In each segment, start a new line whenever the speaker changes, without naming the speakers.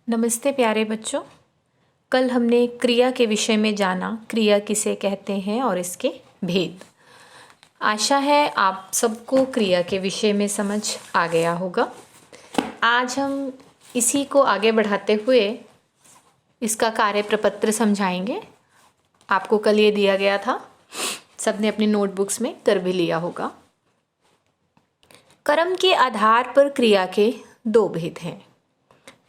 नमस्ते प्यारे बच्चों। कल हमने क्रिया के विषय में जाना, क्रिया किसे कहते हैं और इसके भेद। आशा है आप सबको क्रिया के विषय में समझ आ गया होगा। आज हम इसी को आगे बढ़ाते हुए इसका कार्य प्रपत्र समझाएंगे। आपको कल ये दिया गया था, सबने अपनी नोटबुक्स में कर भी लिया होगा। कर्म के आधार पर क्रिया के दो भेद हैं।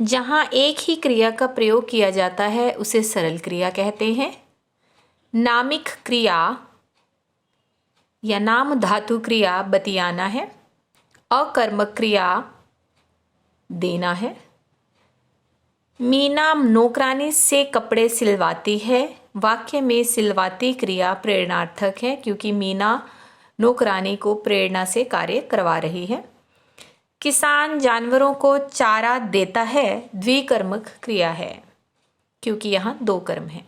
जहाँ एक ही क्रिया का प्रयोग किया जाता है उसे सरल क्रिया कहते हैं। नामिक क्रिया या नाम धातु क्रिया बतियाना है। अकर्मक क्रिया देना है। मीना नौकरानी से कपड़े सिलवाती है। वाक्य में सिलवाती क्रिया प्रेरणार्थक है क्योंकि मीना नौकरानी को प्रेरणा से कार्य करवा रही है। किसान जानवरों को चारा देता है द्विकर्मक क्रिया है क्योंकि यहाँ दो कर्म हैं।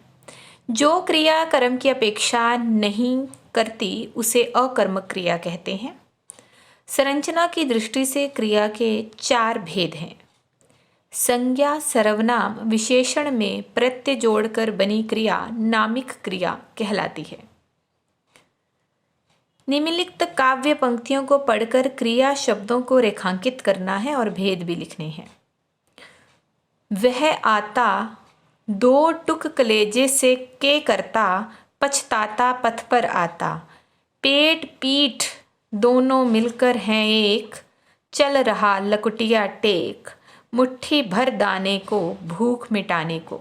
जो क्रिया कर्म की अपेक्षा नहीं करती उसे अकर्मक क्रिया कहते हैं। संरचना की दृष्टि से क्रिया के चार भेद हैं। संज्ञा सर्वनाम विशेषण में प्रत्यय जोड़कर बनी क्रिया नामिक क्रिया कहलाती है। निम्नलिखित काव्य पंक्तियों को पढ़कर क्रिया शब्दों को रेखांकित करना है और भेद भी लिखने हैं। वह आता दो टुक कलेजे से के करता, पछताता पथ पर आता। पेट पीठ दोनों मिलकर हैं एक, चल रहा लकुटिया टेक। मुट्ठी भर दाने को भूख मिटाने को,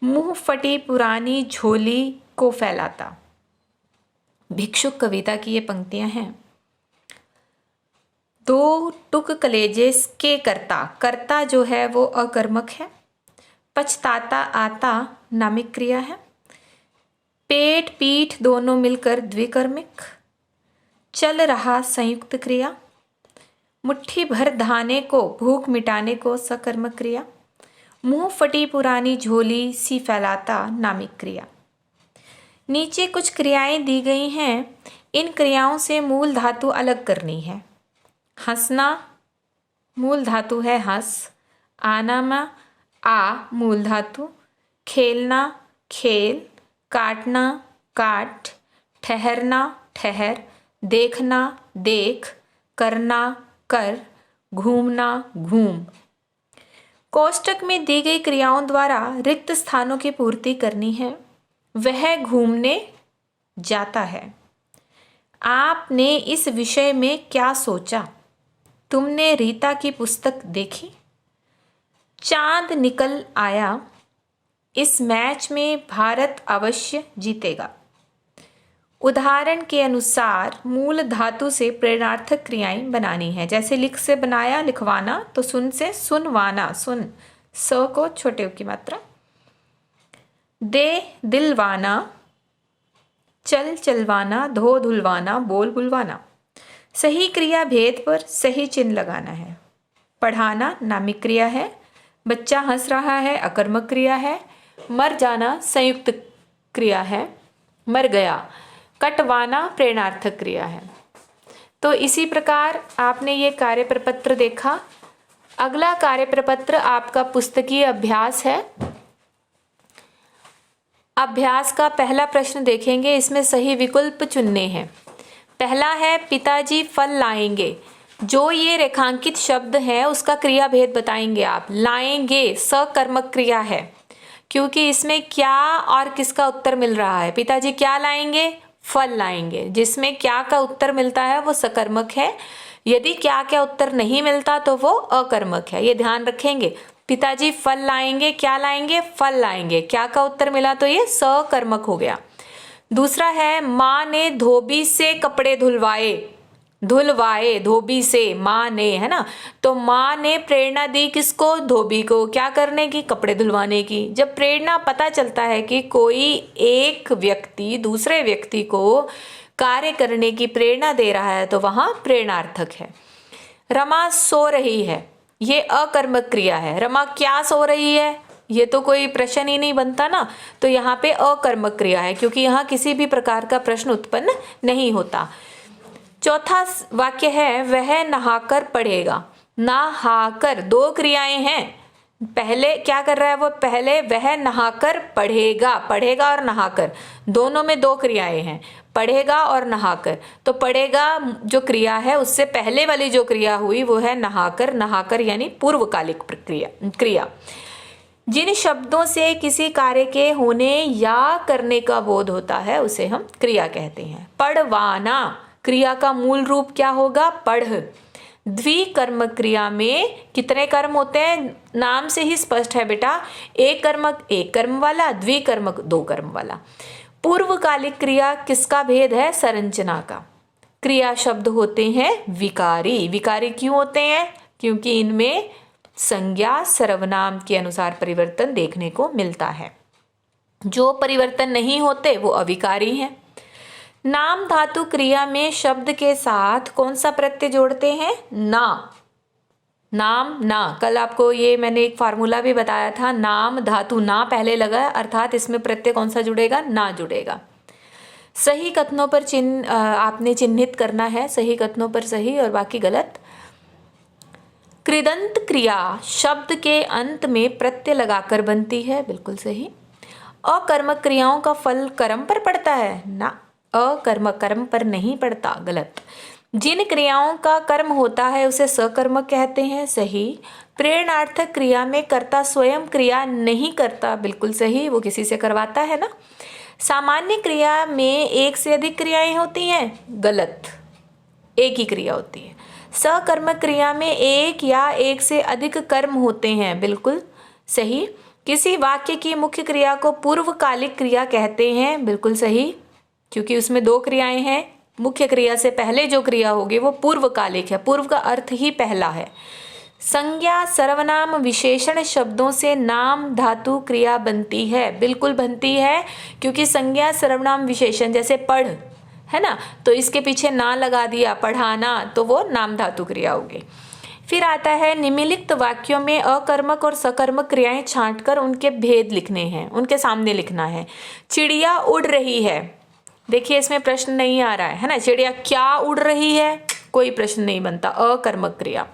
मुंह फटी पुरानी झोली को फैलाता। भिक्षुक कविता की ये पंक्तियां हैं। दो टुक कलेजे के करता, करता जो है वो अकर्मक है। पछताता आता नामिक क्रिया है। पेट पीठ दोनों मिलकर द्विकर्मिक। चल रहा संयुक्त क्रिया। मुट्ठी भर धाने को भूख मिटाने को सकर्मक क्रिया। मुंह फटी पुरानी झोली सी फैलाता नामिक क्रिया। नीचे कुछ क्रियाएं दी गई हैं। इन क्रियाओं से मूल धातु अलग करनी है। हंसना मूल धातु है हंस। आना में आ मूल धातु। खेलना खेल। काटना काट। ठहरना ठहर। देखना देख। करना कर। घूमना घूम। कोष्टक में दी गई क्रियाओं द्वारा रिक्त स्थानों की पूर्ति करनी है। वह घूमने जाता है। आपने इस विषय में क्या सोचा? तुमने रीता की पुस्तक देखी? चांद निकल आया। इस मैच में भारत अवश्य जीतेगा। उदाहरण के अनुसार मूल धातु से प्रेरणार्थक क्रियाएं बनानी है। जैसे लिख से बनाया लिखवाना, तो सुन से सुनवाना, सुन स को छोटे उ की मात्रा। दे दिलवाना। चल चलवाना। धो धुलवाना। बोल बुलवाना। सही क्रिया भेद पर सही चिन्ह लगाना है। पढ़ाना नामिक क्रिया है। बच्चा हंस रहा है अकर्मक क्रिया है। मर जाना संयुक्त क्रिया है। मर गया। कटवाना प्रेरणार्थक क्रिया है। तो इसी प्रकार आपने ये कार्य प्रपत्र देखा। अगला कार्य प्रपत्र आपका पुस्तकीय अभ्यास है। अभ्यास का पहला प्रश्न देखेंगे। इसमें सही विकल्प चुनने हैं। पहला है पिताजी फल लाएंगे। जो ये रेखांकित शब्द है उसका क्रिया भेद बताएंगे आप। लाएंगे सकर्मक क्रिया है क्योंकि इसमें क्या और किसका उत्तर मिल रहा है। पिताजी क्या लाएंगे? फल लाएंगे। जिसमें क्या का उत्तर मिलता है वो सकर्मक है। यदि क्या क्या उत्तर नहीं मिलता तो वो अकर्मक है। ये ध्यान रखेंगे। पिताजी फल लाएंगे। क्या लाएंगे? फल लाएंगे। क्या का उत्तर मिला तो ये सकर्मक हो गया। दूसरा है माँ ने धोबी से कपड़े धुलवाए। धुलवाए धोबी से, माँ ने, है ना। तो माँ ने प्रेरणा दी किसको? धोबी को। क्या करने की? कपड़े धुलवाने की। जब प्रेरणा पता चलता है कि कोई एक व्यक्ति दूसरे व्यक्ति को कार्य करने की प्रेरणा दे रहा है तो वहां प्रेरणार्थक है। रमा सो रही है। ये अकर्मक क्रिया है। रमा क्या सो रही है? ये तो कोई प्रश्न ही नहीं बनता ना। तो यहाँ पे अकर्मक क्रिया है क्योंकि यहाँ किसी भी प्रकार का प्रश्न उत्पन्न नहीं होता। चौथा वाक्य है वह नहाकर पढ़ेगा। नहाकर दो क्रियाएं हैं। पहले क्या कर रहा है वो, पहले वह नहाकर पढ़ेगा, पढ़ेगा और नहाकर दोनों में दो क्रियाएं हैं, पढ़ेगा और नहाकर। तो पढ़ेगा जो क्रिया है उससे पहले वाली जो क्रिया हुई वो है नहाकर, नहाकर यानी पूर्वकालिक क्रिया। जिन शब्दों से किसी कार्य के होने या करने का बोध होता है उसे हम क्रिया कहते हैं। पढ़वाना क्रिया का मूल रूप क्या होगा, पढ़। द्विकर्म क्रिया में कितने कर्म होते हैं, नाम से ही स्पष्ट है बेटा, एक कर्मक एक कर्म वाला, द्विकर्मक दो कर्म वाला। पूर्वकालिक क्रिया किसका भेद है, संरचना का। क्रिया शब्द होते हैं विकारी। विकारी क्यों होते हैं, क्योंकि इनमें संज्ञा सर्वनाम के अनुसार परिवर्तन देखने को मिलता है। जो परिवर्तन नहीं होते वो अविकारी हैं। नाम धातु क्रिया में शब्द के साथ कौन सा प्रत्यय जोड़ते हैं, ना। नाम ना, कल आपको ये मैंने एक फार्मूला भी बताया था, नाम धातु ना पहले लगा अर्थात इसमें प्रत्यय कौन सा जुड़ेगा, ना जुड़ेगा। सही कथनों पर आपने चिन्हित करना है, सही कथनों पर सही और बाकी गलत। कृदंत क्रिया शब्द के अंत में प्रत्यय लगाकर बनती है, बिल्कुल सही। अकर्मक क्रियाओं का फल कर्म पर पड़ता है, ना, अकर्मक कर्म पर नहीं पड़ता, गलत। जिन क्रियाओं का कर्म होता है उसे सकर्मक कहते हैं, सही। प्रेरणार्थक क्रिया में कर्ता स्वयं क्रिया नहीं करता, बिल्कुल सही, वो किसी से करवाता है ना। सामान्य क्रिया में एक से अधिक क्रियाएं होती हैं, गलत, एक ही क्रिया होती है। सकर्मक क्रिया में एक या एक से अधिक कर्म होते हैं, बिल्कुल सही। किसी वाक्य की मुख्य क्रिया को पूर्वकालिक क्रिया कहते हैं, बिल्कुल सही, क्योंकि उसमें दो क्रियाएं हैं, मुख्य क्रिया से पहले जो क्रिया होगी वो पूर्वकालिक है, पूर्व का अर्थ ही पहला है। संज्ञा सर्वनाम विशेषण शब्दों से नाम धातु क्रिया बनती है, बिल्कुल बनती है, क्योंकि संज्ञा सर्वनाम विशेषण जैसे पढ़ है ना, तो इसके पीछे ना लगा दिया, पढ़ाना, तो वो नाम धातु क्रिया होगी। फिर आता है निम्नलिखित वाक्यों में अकर्मक और सकर्मक क्रियाएं छांटकर उनके भेद लिखने हैं, उनके सामने लिखना है। चिड़िया उड़ रही है, देखिए इसमें प्रश्न नहीं आ रहा है ना, चिड़िया क्या उड़ रही है, कोई प्रश्न नहीं बनता, अकर्मक क्रिया।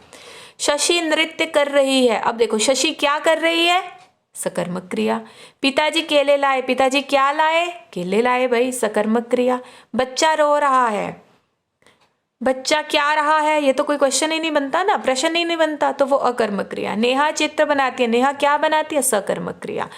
शशि नृत्य कर रही है, अब देखो शशि क्या कर रही है, सकर्मक क्रिया। पिताजी केले लाए, पिताजी क्या लाए, केले लाए भाई, सकर्मक क्रिया। बच्चा रो रहा है, बच्चा क्या रहा है, ये तो कोई क्वेश्चन ही नहीं बनता ना, प्रश्न ही नहीं बनता, तो वो अकर्मक क्रिया। नेहा चित्र बनाती है, नेहा क्या बनाती है, सकर्मक क्रिया।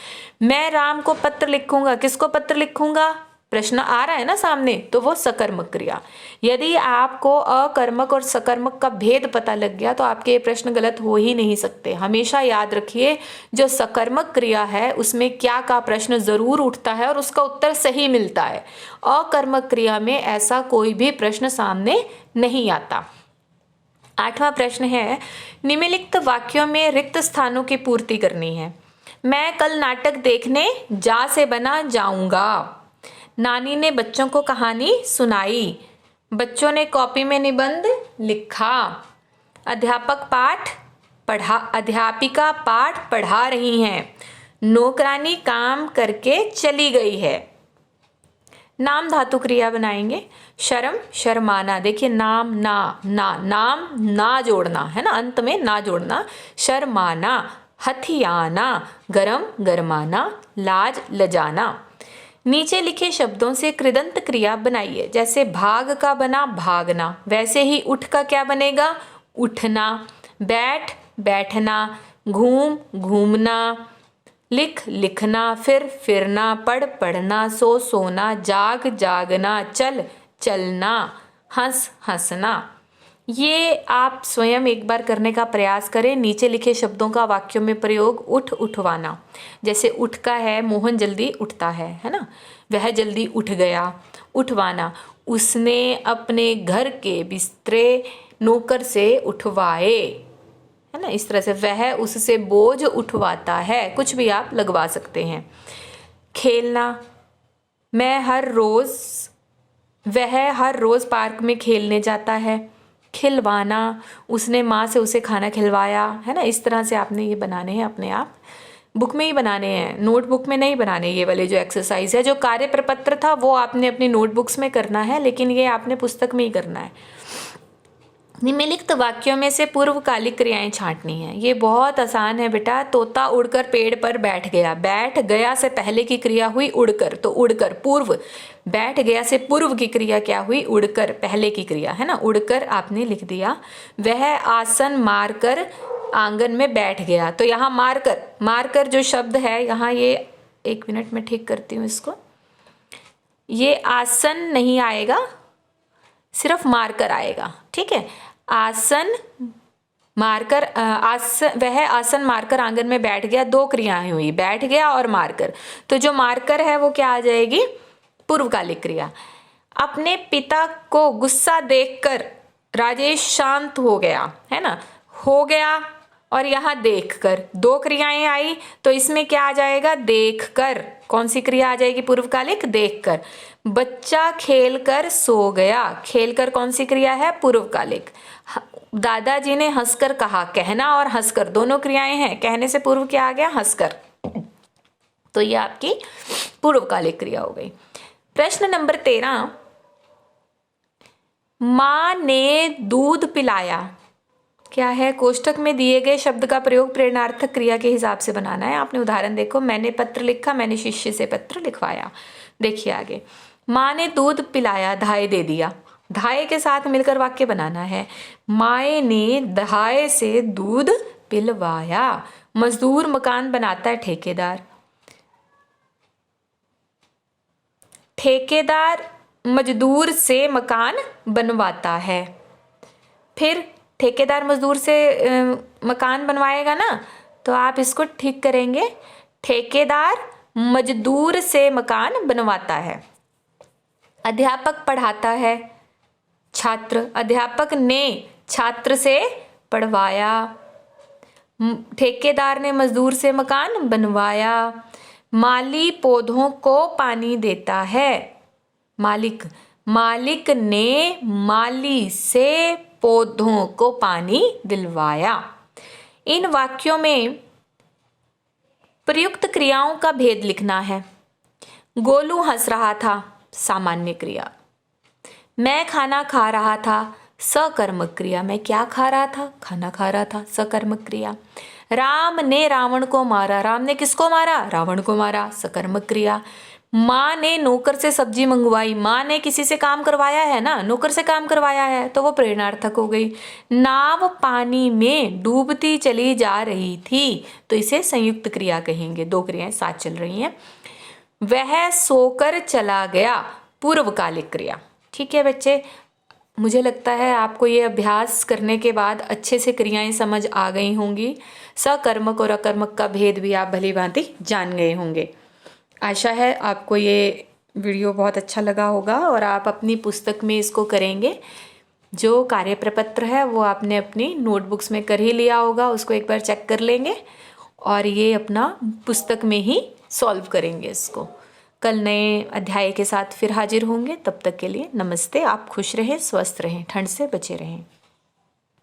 मैं राम को पत्र लिखूंगा, किसको पत्र लिखूंगा, प्रश्न आ रहा है ना सामने, तो वो सकर्मक क्रिया। यदि आपको अकर्मक और सकर्मक का भेद पता लग गया तो आपके ये प्रश्न गलत हो ही नहीं सकते। हमेशा याद रखिए जो सकर्मक क्रिया है उसमें क्या का प्रश्न जरूर उठता है और उसका उत्तर सही मिलता है। अकर्मक क्रिया में ऐसा कोई भी प्रश्न सामने नहीं आता। 8वां प्रश्न है, निम्नलिखित वाक्यों में रिक्त स्थानों की पूर्ति करनी है। मैं कल नाटक देखने जा से बना जाऊंगा। नानी ने बच्चों को कहानी सुनाई। बच्चों ने कॉपी में निबंध लिखा। अध्यापिका पाठ पढ़ा रही हैं। नौकरानी काम करके चली गई है। नाम धातु क्रिया बनाएंगे। शर्म शर्माना, देखिए नाम नाम ना जोड़ना है ना, अंत में ना जोड़ना। शर्माना, हथियाना, गरम गरमाना, लाज लजाना। नीचे लिखे शब्दों से कृदंत क्रिया बनाइए। जैसे भाग का बना भागना, वैसे ही उठ का क्या बनेगा, उठना। बैठ बैठना, घूम घूमना, लिख लिखना, फिर फिरना, पढ़ पढ़ना, सो सोना, जाग जागना, चल चलना, हंस हंसना। ये आप स्वयं एक बार करने का प्रयास करें। नीचे लिखे शब्दों का वाक्यों में प्रयोग। उठ उठवाना, जैसे उठ का है मोहन जल्दी उठता है ना, वह जल्दी उठ गया। उठवाना, उसने अपने घर के बिस्तरे नौकर से उठवाए, है ना, इस तरह से वह उससे बोझ उठवाता है, कुछ भी आप लगवा सकते हैं। खेलना, वह हर रोज पार्क में खेलने जाता है। खिलवाना, उसने माँ से उसे खाना खिलवाया, है ना। इस तरह से आपने ये बनाने हैं, अपने आप बुक में ही बनाने हैं, नोटबुक में नहीं बनाने। ये वाले जो एक्सरसाइज है, जो कार्य प्रपत्र था वो आपने अपनी नोटबुक्स में करना है, लेकिन ये आपने पुस्तक में ही करना है। निम्नलिखित वाक्यों में से पूर्वकालिक क्रियाएं छांटनी है। ये बहुत आसान है बेटा। तोता उड़कर पेड़ पर बैठ गया। बैठ गया से पहले की क्रिया हुई उड़कर, तो उड़कर पूर्व। बैठ गया से पूर्व की क्रिया क्या हुई? उड़कर, पहले की क्रिया है ना, उड़कर आपने लिख दिया। वह आसन मारकर आंगन में बैठ गया, तो यहाँ मारकर, मारकर जो शब्द है यहाँ, ये 1 मिनट में ठीक करती हूँ इसको। ये आसन नहीं आएगा, सिर्फ मारकर आएगा, ठीक है। आसन मारकर, वह आसन मारकर आंगन में बैठ गया, 2 क्रियाएं हुई, बैठ गया और मारकर। तो जो मारकर है वो क्या आ जाएगी? पूर्वकालिक क्रिया। अपने पिता को गुस्सा देखकर राजेश शांत हो गया, है ना। हो गया और यहाँ देखकर, 2 क्रियाएं आई, तो इसमें क्या आ जाएगा? देखकर। कौन सी क्रिया आ जाएगी? पूर्वकालिक, देखकर। बच्चा खेलकर सो गया। खेलकर कौन सी क्रिया है? पूर्वकालिक। दादाजी ने हंसकर कहा। कहना और हंसकर दोनों क्रियाएं हैं। कहने से पूर्व क्या आ गया? हंसकर। तो ये आपकी पूर्वकालिक क्रिया हो गई। प्रश्न नंबर 13, मां ने दूध पिलाया। क्या है? कोष्टक में दिए गए शब्द का प्रयोग प्रेरणार्थक क्रिया के हिसाब से बनाना है। आपने उदाहरण देखो, मैंने पत्र लिखा, मैंने शिष्य से पत्र लिखवाया। देखिए आगे, माँ ने दूध पिलाया, धाय दे दिया। धाय के साथ मिलकर वाक्य बनाना है। माए ने धाय से दूध पिलवाया। मजदूर मकान बनाता है, ठेकेदार। ठेकेदार मजदूर से मकान बनवाता है। फिर ठेकेदार मजदूर से मकान बनवाएगा ना, तो आप इसको ठीक करेंगे। ठेकेदार मजदूर से मकान बनवाता है। अध्यापक पढ़ाता है, छात्र। अध्यापक ने छात्र से पढ़वाया। ठेकेदार ने मजदूर से मकान बनवाया। माली पौधों को पानी देता है। मालिक, मालिक ने माली से पौधों को पानी दिलवाया। इन वाक्यों में प्रयुक्त क्रियाओं का भेद लिखना है। गोलू हंस रहा था, सामान्य क्रिया। मैं खाना खा रहा था, सकर्मक क्रिया। मैं क्या खा रहा था? खाना खा रहा था, सकर्मक क्रिया। राम ने रावण को मारा। राम ने किसको मारा? रावण को मारा, सकर्मक क्रिया। माँ ने नौकर से सब्जी मंगवाई। माँ ने किसी से काम करवाया है ना, नौकर से काम करवाया है, तो वो प्रेरणार्थक हो गई। नाव पानी में डूबती चली जा रही थी, तो इसे संयुक्त क्रिया कहेंगे। 2 क्रियाएं साथ चल रही हैं। वह सोकर चला गया, पूर्वकालिक क्रिया। ठीक है बच्चे, मुझे लगता है आपको ये अभ्यास करने के बाद अच्छे से क्रियाएं समझ आ गई होंगी। सकर्मक और अकर्मक का भेद भी आप भली भांति जान गए होंगे। आशा है आपको ये वीडियो बहुत अच्छा लगा होगा और आप अपनी पुस्तक में इसको करेंगे। जो कार्य प्रपत्र है वो आपने अपनी नोटबुक्स में कर ही लिया होगा, उसको एक बार चेक कर लेंगे और ये अपना पुस्तक में ही सॉल्व करेंगे इसको। कल नए अध्याय के साथ फिर हाजिर होंगे। तब तक के लिए नमस्ते। आप खुश रहें, स्वस्थ रहें, ठंड से बचे रहें।